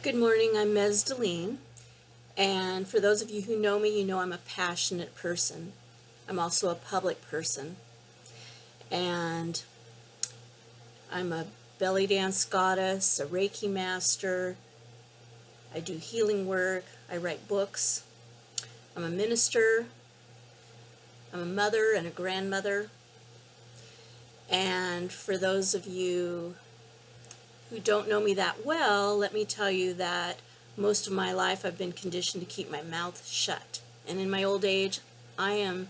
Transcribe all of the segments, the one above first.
Good morning, I'm Ms. Deline, and for those of you who know me, you know I'm a passionate person. I'm also a public person, and I'm a belly dance goddess, a Reiki master, I do healing work, I write books, I'm a minister, I'm a mother and a grandmother, and for those of you who don't know me that well, let me tell you that most of my life I've been conditioned to keep my mouth shut. And in my old age, I am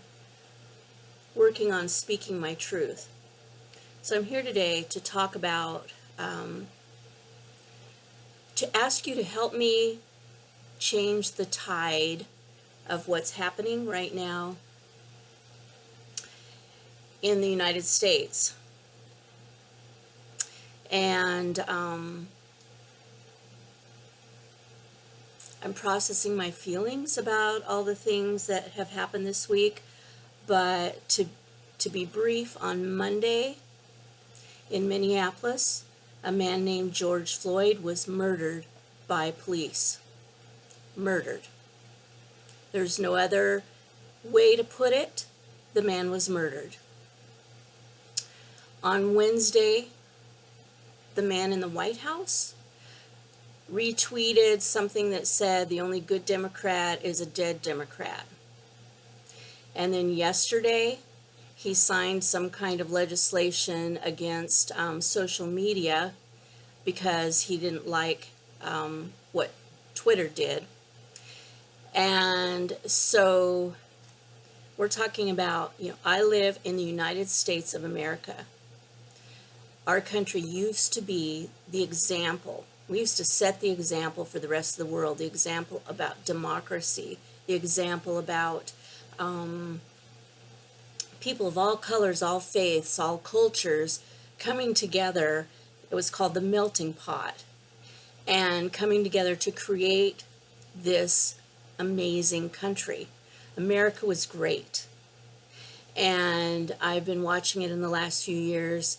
working on speaking my truth. So I'm here today to talk about, to ask you to help me change the tide of what's happening right now in the United States. And I'm processing my feelings about all the things that have happened this week, but to be brief, on Monday in Minneapolis, a man named George Floyd was murdered by police. Murdered. There's no other way to put it. The man was murdered. On Wednesday, the man in the White House retweeted something that said the only good Democrat is a dead Democrat. And then yesterday, he signed some kind of legislation against social media because he didn't like what Twitter did. And so we're talking about, I live in the United States of America. Our country used to be the example. We used to set the example for the rest of the world, the example about democracy, the example about people of all colors, all faiths, all cultures coming together. It was called the melting pot, and coming together to create this amazing country. America was great, and I've been watching it in the last few years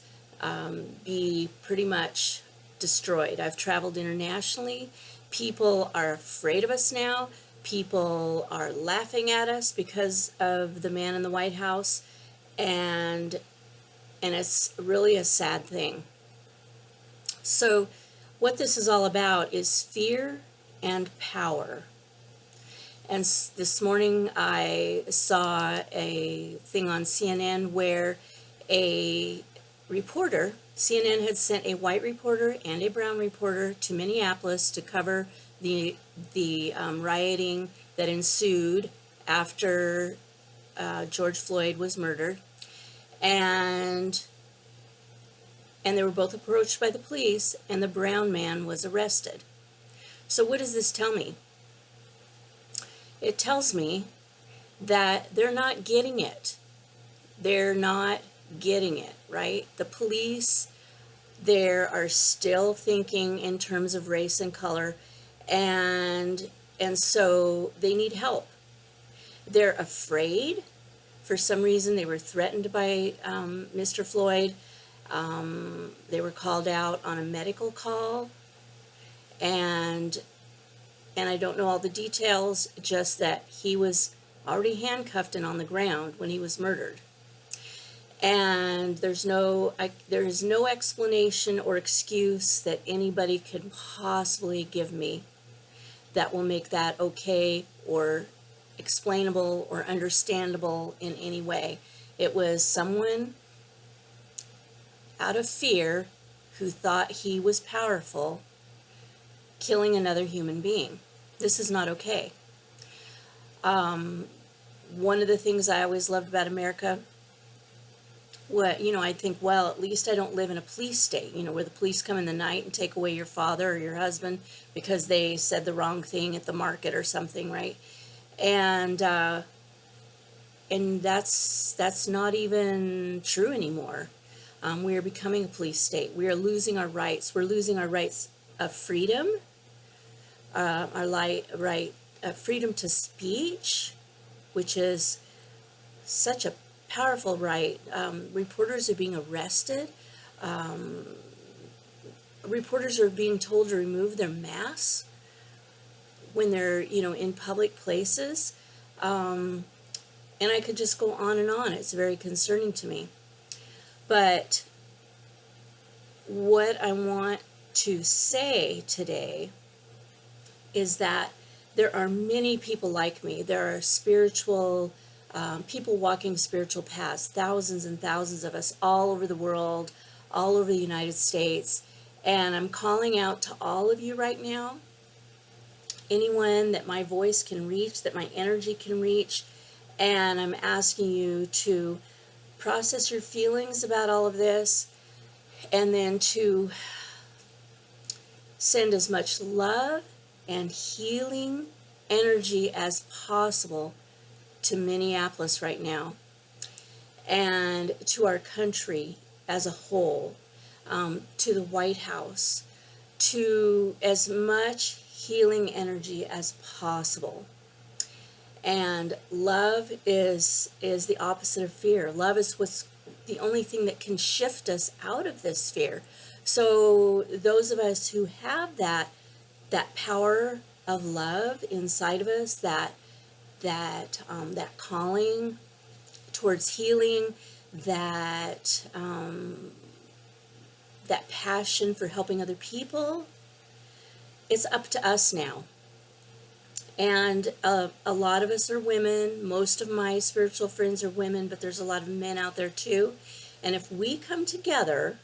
be pretty much destroyed. I've traveled internationally. People are afraid of us now. People are laughing at us because of the man in the White House, and it's really a sad thing. So what this is all about is fear and power. And this morning I saw a thing on CNN where a reporter, CNN had sent a white reporter and a brown reporter to Minneapolis to cover the rioting that ensued after George Floyd was murdered, and they were both approached by the police, and the brown man was arrested. So what does this tell me? It tells me that they're not getting it. They're not getting it, right? The police there are still thinking in terms of race and color, and so they need help. They're afraid. For some reason, they were threatened by Mr. Floyd. They were called out on a medical call, and I don't know all the details, just that he was already handcuffed and on the ground when he was murdered. And there is no explanation or excuse that anybody could possibly give me that will make that okay or explainable or understandable in any way. It was someone out of fear who thought he was powerful killing another human being. This is not okay. One of the things I always loved about America, I think, well, at least I don't live in a police state, where the police come in the night and take away your father or your husband because they said the wrong thing at the market or something, right? And that's not even true anymore. We are becoming a police state. We are losing our rights. We're losing our rights of freedom, freedom to speech, which is such a powerful right. Reporters are being arrested. reporters are being told to remove their masks when they're, in public places. And I could just go on and on. It's very concerning to me. But what I want to say today is that there are many people like me. There are spiritual people walking spiritual paths, thousands and thousands of us all over the world, all over the United States. And I'm calling out to all of you right now, anyone that my voice can reach, that my energy can reach, and I'm asking you to process your feelings about all of this, and then to send as much love and healing energy as possible to Minneapolis right now, and to our country as a whole, to the White House, to as much healing energy as possible. And love is the opposite of fear. Love is what's the only thing that can shift us out of this fear. So those of us who have that power of love inside of us, that calling towards healing, that passion for helping other people, it's up to us now. And a lot of us are women. Most of my spiritual friends are women, but there's a lot of men out there too. And if we come together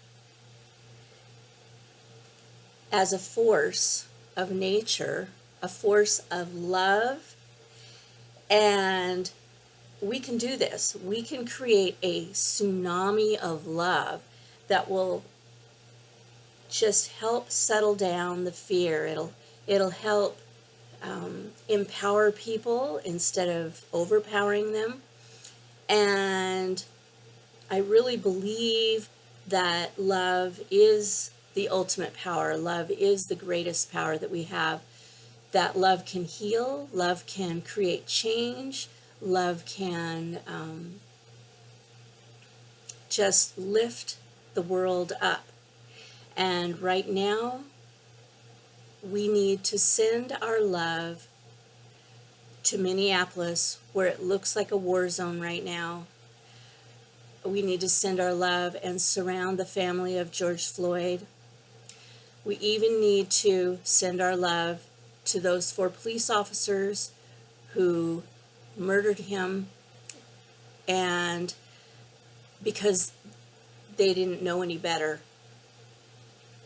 as a force of nature, a force of love, and we can do this. We can create a tsunami of love that will just help settle down the fear. It'll help empower people instead of overpowering them. And I really believe that love is the ultimate power. Love is the greatest power that we have. That love can heal, love can create change, love can just lift the world up. And right now, we need to send our love to Minneapolis, where it looks like a war zone right now. We need to send our love and surround the family of George Floyd. We even need to send our love to those 4 police officers who murdered him, and because they didn't know any better.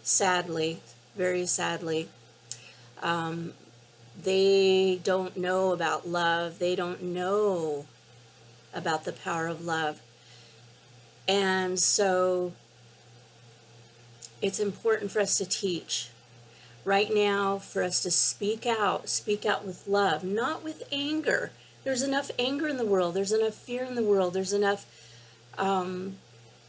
Sadly, very sadly. They don't know about love. They don't know about the power of love. And so it's important for us to teach right now, for us to speak out with love, not with anger. There's enough anger in the world. There's enough fear in the world. There's enough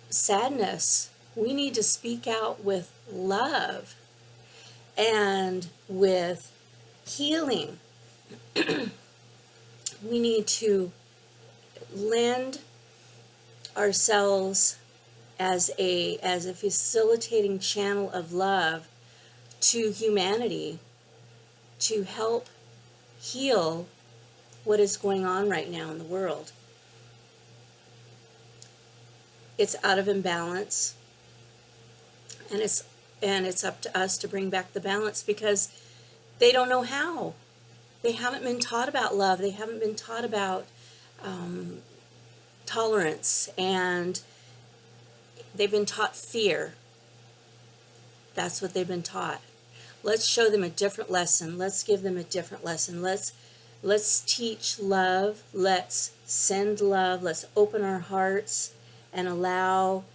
sadness. We need to speak out with love and with healing. We need to lend ourselves as a facilitating channel of love to humanity, to help heal what is going on right now in the world. It's out of imbalance, and it's up to us to bring back the balance, because they don't know how. They haven't been taught about love. They haven't been taught about tolerance, and they've been taught fear. That's what they've been taught. Let's show them a different lesson. Let's give them a different lesson. Let's teach love. Let's send love. Let's open our hearts and allow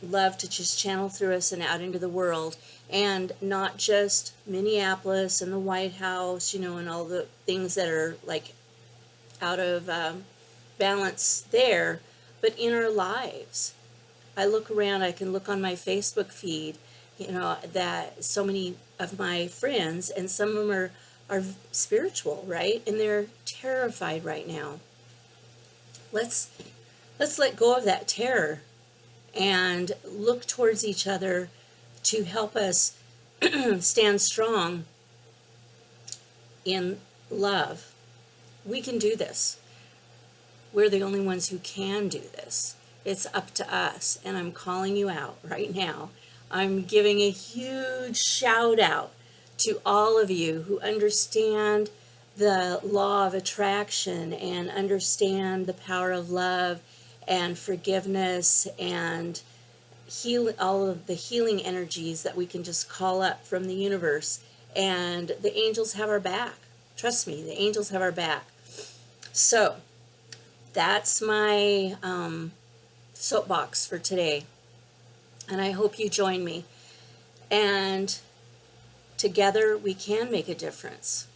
love to just channel through us and out into the world. And not just Minneapolis and the White House, and all the things that are like out of balance there, but in our lives. I look around, I can look on my Facebook feed, that so many of my friends, and some of them are spiritual, right? And they're terrified right now. Let's let go of that terror and look towards each other to help us stand strong in love. We can do this. We're the only ones who can do this. It's up to us, and I'm calling you out right now. I'm giving a huge shout out to all of you who understand the law of attraction and understand the power of love and forgiveness and heal all of the healing energies that we can just call up from the universe. And the angels have our back. Trust me, the angels have our back. So that's my soapbox for today. And I hope you join me. And together we can make a difference.